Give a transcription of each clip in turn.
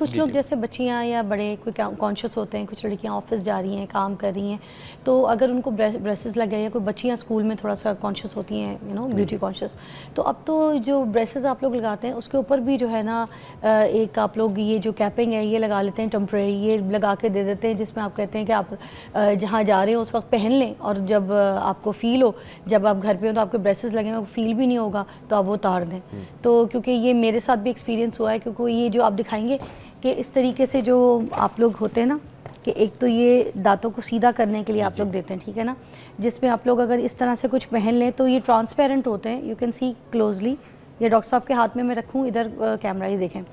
कुछ लोग जैसे बच्चियाँ या बड़े कोई कॉन्शियस होते हैं, कुछ लड़कियाँ ऑफिस जा रही हैं, काम कर रही हैं, तो अगर उनको ब्रेसेस लग गए, या कोई बच्चियाँ स्कूल में थोड़ा सा कॉन्शियस होती हैं, यू नो, ब्यूटी कॉन्शियस, तो अब तो जो ब्रेसेस आप लोग लगाते हैं उसके ऊपर भी जो है ना एक आप लोग ये जो कैपिंग है ये लगा लेते हैं टेम्प्रेरी, ये लगा के दे देते हैं, जिसमें आप कहते हैं कि आप जहाँ जा रहे हो उस वक्त पहन लें, और जब आपको फील हो, जब आप घर पे हो तो आपके ब्रेसेस लगे हुए फील भी नहीं होगा तो आप वो उतार दें। तो क्योंकि ये मेरे साथ भी एक्सपीरियंस हुआ है, क्योंकि ये जो आप दिखाएंगे कि इस तरीके से जो आप लोग होते हैं ना, कि एक तो ये दांतों को सीधा करने के लिए आप लोग देते हैं, ठीक है ना, जिसमें आप लोग अगर इस तरह से कुछ पहन लें तो ये ट्रांसपेरेंट होते हैं, यू कैन सी क्लोजली। ये डॉक्टर साहब के हाथ में मैं रखूँ, इधर कैमरा ही देखें,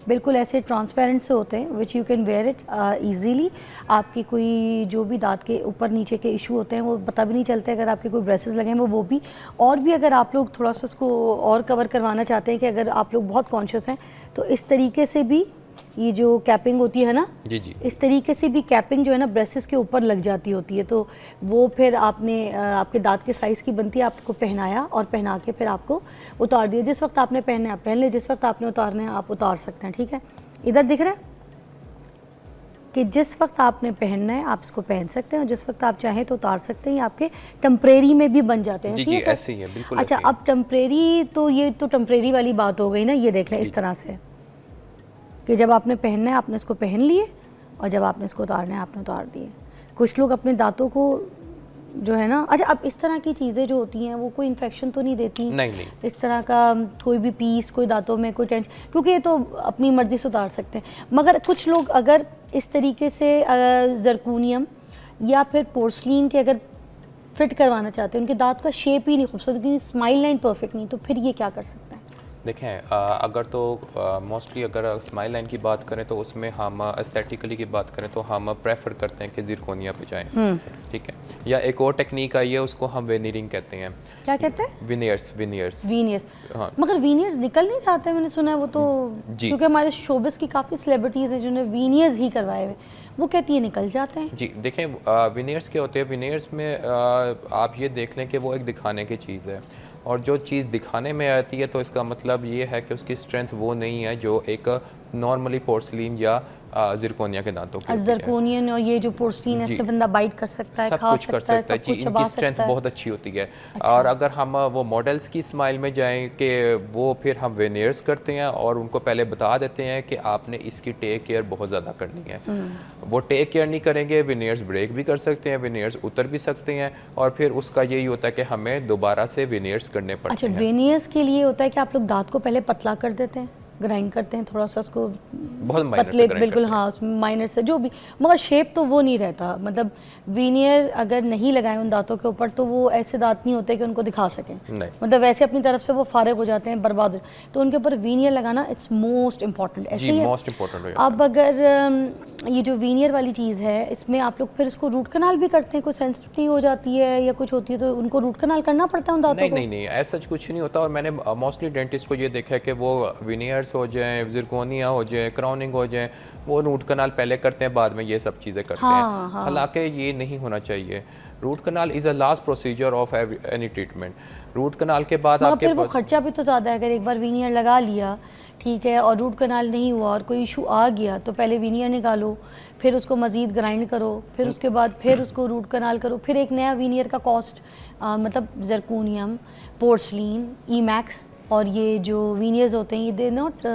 बिल्कुल ऐसे ट्रांसपेरेंट से होते हैं, which you can wear it easily. आपकी कोई जो भी दांत के ऊपर नीचे के इशू होते हैं वो पता भी नहीं चलते, अगर आपके कोई ब्रेसेस लगे हैं वो भी। और भी अगर आप लोग थोड़ा सा उसको और कवर करवाना चाहते हैं, कि अगर आप लोग बहुत कॉन्शियस हैं, तो इस तरीके से भी ये जो कैपिंग होती है ना, जी जी, इस तरीके से भी कैपिंग जो है ना ब्रेसेस के ऊपर लग जाती होती है, तो वो फिर आपने आपके दांत के साइज़ की बनती है, आपको पहनाया और पहना के फिर आपको उतार दिया। जिस वक्त आपने पहनना है आप पहन ले, जिस वक्त आपने उतारना है आप उतार सकते हैं, ठीक है। इधर दिख रहा है कि जिस वक्त आपने पहनना है आप इसको पहन सकते हैं, और जिस वक्त आप चाहें तो उतार सकते हैं। ये आपके टेम्परेरी में भी बन जाते हैं। जी जी, ऐसे ही है, बिल्कुल। अच्छा, अब टेम्परेरी, तो ये तो टेम्परेरी वाली बात हो गई ना। ये देख लें इस तरह से कि जब आपने पहनना है आपने इसको पहन लिए, और जब आपने इसको उतारना है आपने उतार दिए। कुछ लोग अपने दांतों को जो है ना, अच्छा अब इस तरह की चीज़ें जो होती हैं वो कोई इन्फेक्शन तो नहीं देती? नहीं। इस तरह का कोई भी पीस, कोई दांतों में कोई टेंशन, क्योंकि ये तो अपनी मर्ज़ी से उतार सकते हैं। मगर कुछ लोग अगर इस तरीके से ज़रकोनियम या फिर पोर्सलिन के अगर फिट करवाना चाहते हैं, उनके दांत का शेप ही नहीं खूबसूरत, क्योंकि स्माइल लाइन परफेक्ट नहीं, तो फिर ये क्या कर सकते हैं? देखें, अगर तो मोस्टली अगर स्माइल लाइन की बात करें तो उसमें हम एस्थेटिकली की बात करें तो हम प्रेफर करते हैं कि ज़िरकोनिया पे जाएं, ठीक है। या एक और टेक्निक आई है, उसको हम वेनियरिंग कहते हैं। क्या कहते हैं? विनियर्स। हाँ। मगर वीनियर्स निकल नहीं जाते, मैंने सुना है वो तो, क्योंकि हमारे शोबिस की काफ़ी सेलिब्रिटीज़ हैं जिन्होंने वीनियर्स ही करवाए हुए, वो कहती है निकल जाते हैं। जी देखें, विनियर्स क्या होते हैं, विनियर्स में आप ये देख लें कि वो एक दिखाने की चीज़ है, और जो चीज़ दिखाने में आती है तो इसका मतलब ये है कि उसकी स्ट्रेंथ वो नहीं है जो एक नॉर्मली पोर्सलिन या ज़िरकोनिया के दांतों की। ज़िरकोनियन और ये जो पोर्सलिन है, इससे बंदा बाइट कर सकता है, सब कुछ कर सकता है जी, इनकी स्ट्रेंथ बहुत अच्छी होती है। अच्छा। और अगर हम वो मॉडल्स की स्माइल में जाएं कि वो फिर हम वेनियर्स करते हैं और उनको पहले बता देते हैं कि आपने इसकी टेक केयर बहुत ज़्यादा करनी है। वो टेक केयर नहीं करेंगे, वेनियर्स ब्रेक भी कर सकते हैं, वेनियर्स उतर भी सकते हैं, और फिर उसका यही होता है कि हमें दोबारा से वेनियर्स करने पड़ते हैं। अच्छा, वेनियर्स के लिए होता है कि आप लोग दांत को पहले पतला कर देते हैं, ग्राइंड करते हैं थोड़ा सा उसको, बहुत पतले, बिल्कुल हाँ, उसमें माइनर से जो भी, मगर शेप तो वो नहीं रहता। मतलब वीनियर अगर नहीं लगाए उन दांतों के ऊपर तो वो ऐसे दांत नहीं होते कि उनको दिखा सकें, मतलब वैसे अपनी तरफ से वो फारिग हो जाते हैं, बर्बाद। तो उनके ऊपर वीनियर लगाना इट्स मोस्ट इम्पॉर्टेंट। ऐसे ही मोस्ट इम्पॉर्टेंट। अब अगर ये जो वीनियर वाली चीज़ है, इसमें आप लोग फिर इसको रूट कनाल भी करते हैं, कोई सेंसिटिविटी हो जाती है या कुछ होती है तो उनको रूट कनाल करना पड़ता है उन दांतों को? नहीं, ऐसा कुछ नहीं होता। और मैंने मोस्टली डेंटिस्ट को ये देखा है कि वो विनियर्स हो जाए, ज़िरकोनिया हो जाए, क्राउनिंग हो जाए, वो रूट कनाल पहले करते हैं, बाद में ये सब चीज़ें करते हैं। हालांकि ये नहीं होना चाहिए। Root canal is a last procedure of any treatment. Root canal के बाद आपके फिर वो खर्चा भी तो ज़्यादा है। अगर एक बार वीनियर लगा लिया, ठीक है, और रूट कनाल नहीं हुआ और कोई इशू आ गया, तो पहले वीनियर निकालो, फिर उसको मज़ीद ग्राइंड करो, फिर उसके बाद फिर उसको रूट कनाल करो, फिर एक नया वीनियर का कॉस्ट, मतलब ज़रकोनियम, पोर्सलिन, ईमैक्स और ये जो वीनियर्स होते हैं, ये they not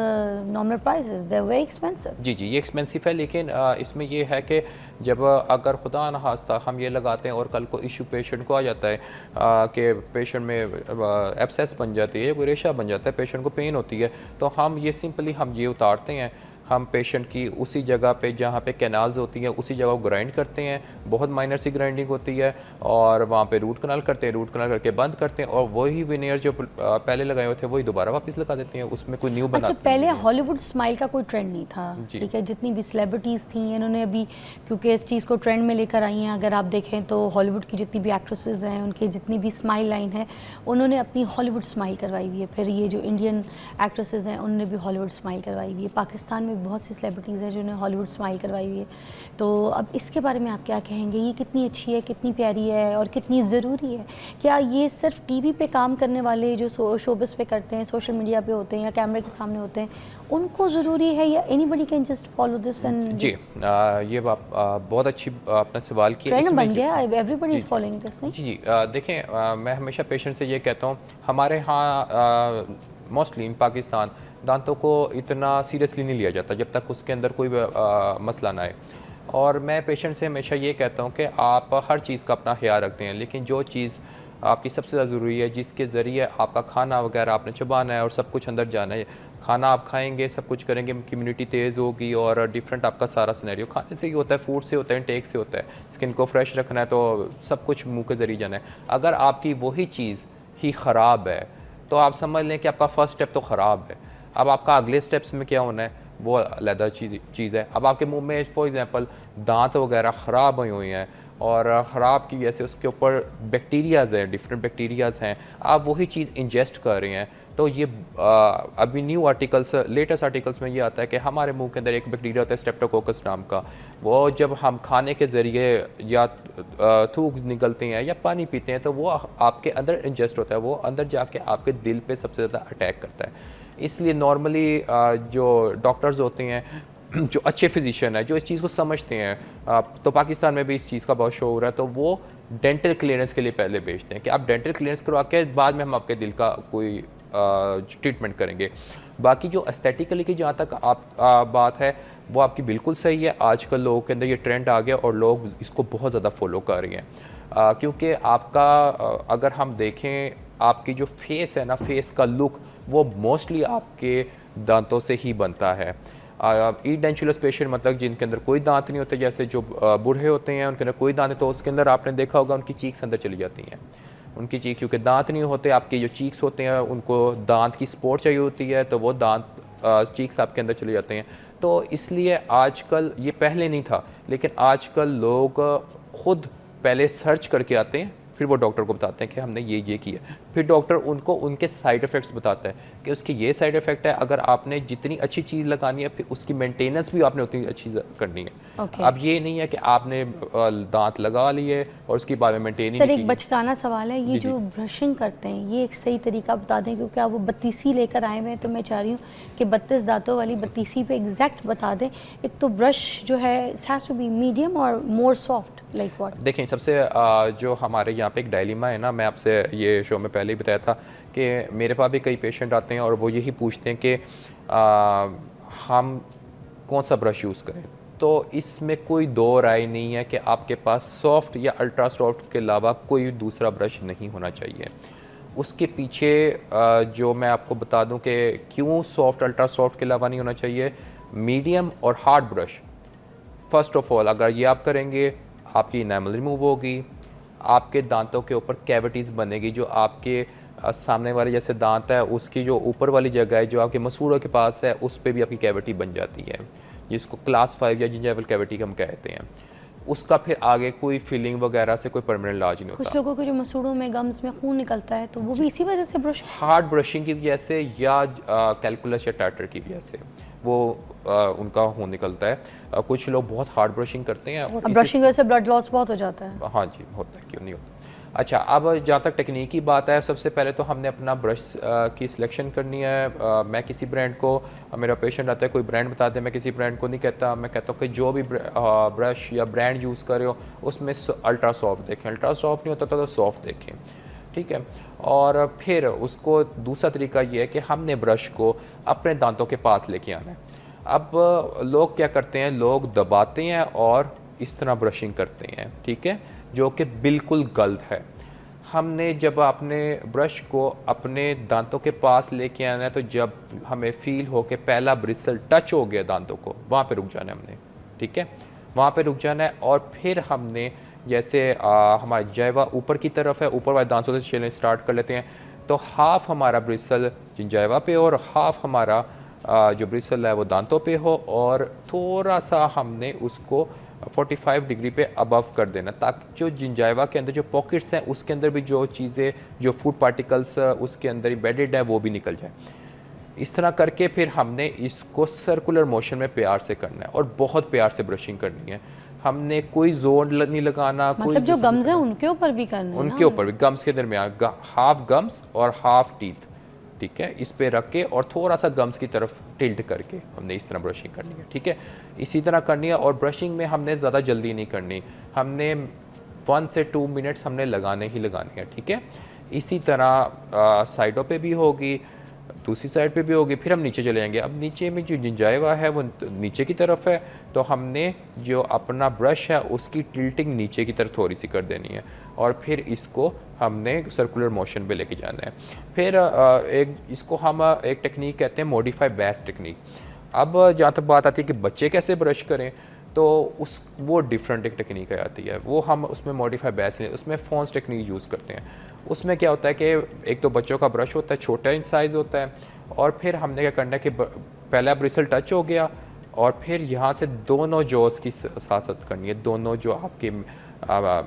normal prices, they very expensive. जी ये एक्सपेंसिव है, लेकिन इसमें ये है कि जब अगर खुदा न खास्ता हम ये लगाते हैं और कल को इशू पेशेंट को आ जाता है कि पेशेंट में एब्सेस बन जाती है या कोई रेशा बन जाता है, पेशेंट को पेन होती है, तो हम ये सिंपली हम ये उतारते हैं, हम पेशेंट की उसी जगह पे जहाँ पे कैनाल्स होती हैं उसी जगह को ग्राइंड करते हैं, बहुत माइनर सी ग्राइंडिंग होती है, और वहाँ पे रूट कनाल करते हैं, रूट कनाल करके बंद करते हैं, और वही विनियर जो पहले लगाए हुए थे वही दोबारा वापस लगा देते हैं, उसमें कोई न्यू बनाते हैं। अच्छा, पहले हॉलीवुड स्माइल का कोई ट्रेंड नहीं था, ठीक है, जितनी भी सेलिब्रिटीज़ थी इन्होंने अभी क्योंकि इस चीज़ को ट्रेंड में लेकर आई हैं। अगर आप देखें तो हॉलीवुड की जितनी भी एक्ट्रेसेस हैं, उनकी जितनी भी स्माइल लाइन है, उन्होंने अपनी हॉलीवुड स्माइल करवाई हुई है। फिर ये जो इंडियन एक्ट्रेसेस हैं उन्होंने भी हॉलीवुड स्माइल करवाई हुई है। पाकिस्तान में बहुत सी सेलिब्रिटीज़ हैं जिन्होंने हॉलीवुड स्माइल करवाई हुई है, तो अब इसके बारे में आप क्या कहेंगे? ये कितनी अच्छी है, कितनी प्यारी है और कितनी ज़रूरी है? क्या ये सिर्फ टीवी पे काम करने वाले जो शोबिस पे करते हैं, सोशल मीडिया पे होते हैं या कैमरे के सामने होते हैं, उनको ज़रूरी है या anybody can just follow this and जी ये बहुत अच्छी आपने सवाल किया। ट्रेंड इसमें बन गया, एवरीबडी इज़ फॉलोइंग दिस, नहीं? जी जी देखें मैं हमेशा पेशेंट से ये कहता हूँ, हमारे यहाँ मोस्टली इन पाकिस्तान दांतों को इतना सीरियसली नहीं लिया जाता जब तक उसके अंदर कोई मसला ना आए। और मैं पेशेंट से हमेशा ये कहता हूँ कि आप हर चीज़ का अपना ख्याल रखते हैं, लेकिन जो चीज़ आपकी सबसे ज़्यादा ज़रूरी है, जिसके ज़रिए आपका खाना वगैरह आपने चबाना है और सब कुछ अंदर जाना है, खाना आप खाएंगे, सब कुछ करेंगे, इम्यूनिटी तेज़ होगी और डिफरेंट आपका सारा सिनेरियो खाने से ही होता है, फूड से होता है, इंटेक से होता है। स्किन को फ्रेश रखना है तो सब कुछ मुंह के ज़रिए जाना है। अगर आपकी वही चीज़ ही ख़राब है तो आप समझ लें कि आपका फ़र्स्ट स्टेप तो ख़राब है। अब आपका अगले स्टेप्स में क्या होना है वो अलग चीज़ है। अब आपके मुंह में फॉर एग्ज़ाम्पल दांत वगैरह ख़राब हुई हुई हैं और ख़राब की वजह से उसके ऊपर बैक्टीरियाज़ हैं, डिफरेंट बैक्टीरियाज़ हैं, आप वही चीज़ इंजेस्ट कर रहे हैं, तो ये अभी न्यू आर्टिकल्स, लेटेस्ट आर्टिकल्स में ये आता है कि हमारे मुंह के अंदर एक बैक्टीरिया होता है स्ट्रेप्टोकोकस नाम का, वो जब हम खाने के ज़रिए या थूक निकलते हैं या पानी पीते हैं तो वो आपके अंदर इंजेस्ट होता है, वो अंदर जाके आपके दिल पे सबसे ज़्यादा अटैक करता है। इसलिए नॉर्मली जो डॉक्टर्स होते हैं, जो अच्छे फिजिशियन हैं, जो इस चीज़ को समझते हैं, तो पाकिस्तान में भी इस चीज़ का बहुत शो हो रहा है, तो वो डेंटल क्लियरेंस के लिए पहले भेजते हैं कि आप डेंटल क्लियरेंस करवा के बाद में हम आपके दिल का कोई ट्रीटमेंट करेंगे। बाकी जो एस्थेटिकली की जहाँ तक बात है वो आपकी बिल्कुल सही है। आजकल लोगों के अंदर ये ट्रेंड आ गया और लोग इसको बहुत ज़्यादा फॉलो कर रहे हैं, क्योंकि आपका अगर हम देखें आपकी जो फेस है ना, फेस का लुक वो मोस्टली आपके दांतों से ही बनता है। ईडेंचुलस पेशेंट मतलब जिनके अंदर कोई दांत नहीं होते, जैसे जो बूढ़े होते हैं उनके अंदर कोई दांत है, तो उसके अंदर आपने देखा होगा उनकी चीक्स अंदर चली जाती हैं। उनकी चीक क्योंकि दांत नहीं होते, आपके जो चीक्स होते हैं उनको दांत की सपोर्ट चाहिए होती है, तो वो दांत चीक्स आपके अंदर चले जाते हैं। तो इसलिए आजकल, ये पहले नहीं था लेकिन आजकल लोग खुद पहले सर्च करके आते हैं, फिर वो डॉक्टर को बताते हैं कि हमने ये किया, फिर डॉक्टर उनको उनके साइड इफ़ेक्ट्स बताता है कि उसके ये साइड इफ़ेक्ट है। अगर आपने जितनी अच्छी चीज़ लगानी है फिर उसकी मेंटेनेंस भी आपने उतनी अच्छी करनी है। अब ये नहीं है कि आपने दांत लगा लिए और उसके बाद में मेंटेन ही नहीं की। सर एक बचकाना सवाल है, ये जो ब्रशिंग करते हैं ये एक सही तरीका बता दें, क्योंकि आप वो बत्तीसी लेकर आए हुए हैं, तो मैं चाह रही हूँ कि 32 दांतों वाली बत्तीसी पे एग्जैक्ट बता दें। एक तो ब्रश जो है हैज़ टू बी मीडियम और मोर सॉफ्ट, लाइक व्हाट? देखें सबसे जो हमारे यहाँ पे एक डायलेमा है ना, मैं आपसे ये शो में पहले ही बताया था कि मेरे पास भी कई पेशेंट आते हैं और वो यही पूछते हैं कि हम कौन सा ब्रश यूज़ करें। तो इसमें कोई दो राय नहीं है कि आपके पास सॉफ्ट या अल्ट्रा सॉफ्ट के अलावा कोई दूसरा ब्रश नहीं होना चाहिए। उसके पीछे जो मैं आपको बता दूं कि क्यों सॉफ्ट अल्ट्रा सॉफ्ट के अलावा नहीं होना चाहिए, मीडियम और hard brush first of all अगर ये आप करेंगे आपकी इनेमल रिमूव होगी, आपके दांतों के ऊपर कैविटीज़ बनेगी, जो आपके सामने वाले जैसे दांत है उसकी जो ऊपर वाली जगह है जो आपके मसूड़ों के पास है उस पर भी आपकी कैविटी बन जाती है, जिसको क्लास 5 या जिंजाइवल कैविटी हम कहते हैं। उसका फिर आगे कोई फिलिंग वगैरह से कोई परमानेंट इलाज नहीं होता। कुछ लोगों के जो मसूड़ों में, गम्स में खून निकलता है तो वो भी इसी वजह से ब्रश, हार्ड ब्रशिंग की वजह से या कैलकुलस या टाटर की वजह से वो उनका खून निकलता है। कुछ लोग बहुत हार्ड ब्रशिंग करते हैं और ब्रशिंग वजह से ब्लड लॉस बहुत हो जाता है। हाँ जी होता है, क्यों नहीं होता। अच्छा, अब जहाँ तक टेक्निक की बात है, सबसे पहले तो हमने अपना ब्रश की सिलेक्शन करनी है। मैं किसी ब्रांड को, मेरा पेशेंट आता है कोई ब्रांड बता दे, मैं किसी ब्रांड को नहीं कहता, मैं कहता हूँ कि जो भी ब्रश या ब्रांड यूज़ कर रहे हो उसमें अल्ट्रा सॉफ्ट देखें, अल्ट्रा सॉफ्ट नहीं होता तो सॉफ्ट देखें, ठीक है। और फिर उसको दूसरा तरीका ये है कि हमने ब्रश को अपने दांतों के पास लेके आना है। अब लोग क्या करते हैं, लोग दबाते हैं और इस तरह ब्रशिंग करते हैं, ठीक है, जो कि बिल्कुल गलत है। हमने जब अपने ब्रश को अपने दांतों के पास लेके आना है तो जब हमें फील हो कि पहला ब्रिसल टच हो गया दांतों को, वहाँ पे रुक जाना है हमने, ठीक है, वहाँ पे रुक जाना है। और फिर हमने जैसे हमारी जैवा ऊपर की तरफ है, ऊपर वाले दांतों से छीलने स्टार्ट कर लेते हैं, तो हाफ हमारा ब्रिसल जिंजाइवा पे और हाफ हमारा जो ब्रिसल है वो दांतों पे हो, और थोड़ा सा हमने उसको 45 डिग्री पे अबव कर देना, ताकि जो जिंजाइवा के अंदर जो पॉकेट्स हैं उसके अंदर भी जो चीज़ें, जो फूड पार्टिकल्स उसके अंदर एम्बेडेड है वो भी निकल जाए। इस तरह करके फिर हमने इसको सर्कुलर मोशन में प्यार से करना है और बहुत प्यार से ब्रशिंग करनी है। हमने कोई जोर नहीं लगाना, कोई मतलब जो गम्स हैं उनके ऊपर भी करना है उनके ऊपर भी, गम्स के दरमियान हाफ गम्स और हाफ टीथ, ठीक है, इस पे रख के और थोड़ा सा गम्स की तरफ टिल्ट करके हमने इस तरह ब्रशिंग करनी है, ठीक है, इसी तरह करनी है। और ब्रशिंग में हमने ज़्यादा जल्दी नहीं करनी, हमने 1 से 2 मिनट्स हमने लगाने ही लगाने हैं, ठीक है। इसी तरह साइडों पे भी होगी, दूसरी साइड पे भी होगी, फिर हम नीचे चले जाएंगे। अब नीचे में जो जिंजाइवा है वो नीचे की तरफ है, तो हमने जो अपना ब्रश है उसकी टिल्टिंग नीचे की तरफ थोड़ी सी कर देनी है और फिर इसको हमने सर्कुलर मोशन पे लेके जाना है। फिर इसको हम एक टेक्निक कहते हैं मॉडिफाई बेस टेक्निक। अब जहाँ तक बात आती है कि बच्चे कैसे ब्रश करें, तो वो डिफरेंट एक टेक्निक आती है, वो हम उसमें मॉडिफाई बेस नहीं, उसमें फोन्स टेक्निक यूज़ करते हैं। उसमें क्या होता है कि एक तो बच्चों का ब्रश होता है, छोटा इन साइज़ होता है, और फिर हमने क्या करना है कि पहला ब्रिसल टच हो गया और फिर यहाँ से दोनों जॉस की साथ करनी है, दोनों जो आपके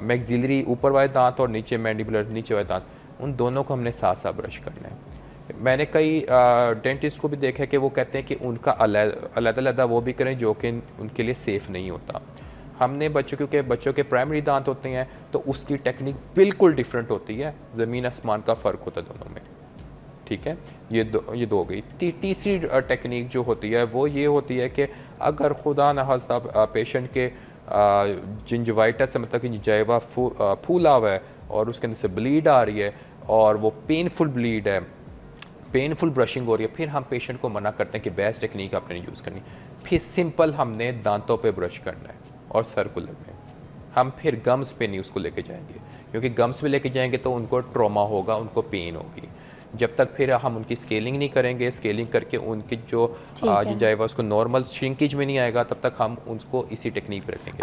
मैक्सिलरी ऊपर वाले दांत और नीचे मैंडिबुलर नीचे वाले दांत, उन दोनों को हमने साथ साथ ब्रश करना है। मैंने कई डेंटिस्ट को भी देखा है कि वो कहते हैं कि उनका अलग-अलग वो भी करें जो कि उनके लिए सेफ़ नहीं होता। हमने बच्चों के प्राइमरी दांत होते हैं तो उसकी टेक्निक बिल्कुल डिफरेंट होती है, ज़मीन आसमान का फ़र्क होता है दोनों में, ठीक है। ये दो हो गई। तीसरी टेक्निक जो होती है वो ये होती है कि अगर खुदा न खास्ता पेशेंट के जिंजवाइटिस से मतलब कि जिंजाइवा फूला हुआ है और उसके अंदर से ब्लीड आ रही है और वो पेनफुल ब्लीड है, पेनफुल ब्रशिंग हो रही है, फिर हम पेशेंट को मना करते हैं कि बेस्ट टेक्निक आपने यूज़ करनी। फिर सिंपल हमने दांतों पे ब्रश करना है और सर्कुलर में। हम फिर गम्स पे नहीं उसको लेके जाएंगे, क्योंकि गम्स पे लेके जाएंगे तो उनको ट्रॉमा होगा, उनको पेन होगी। जब तक फिर हम उनकी स्केलिंग नहीं करेंगे, स्केलिंग करके उनकी जो जिंजाइवा उसको नॉर्मल श्रिंकेज में नहीं आएगा, तब तक हम उसको इसी टेक्निक पे रखेंगे।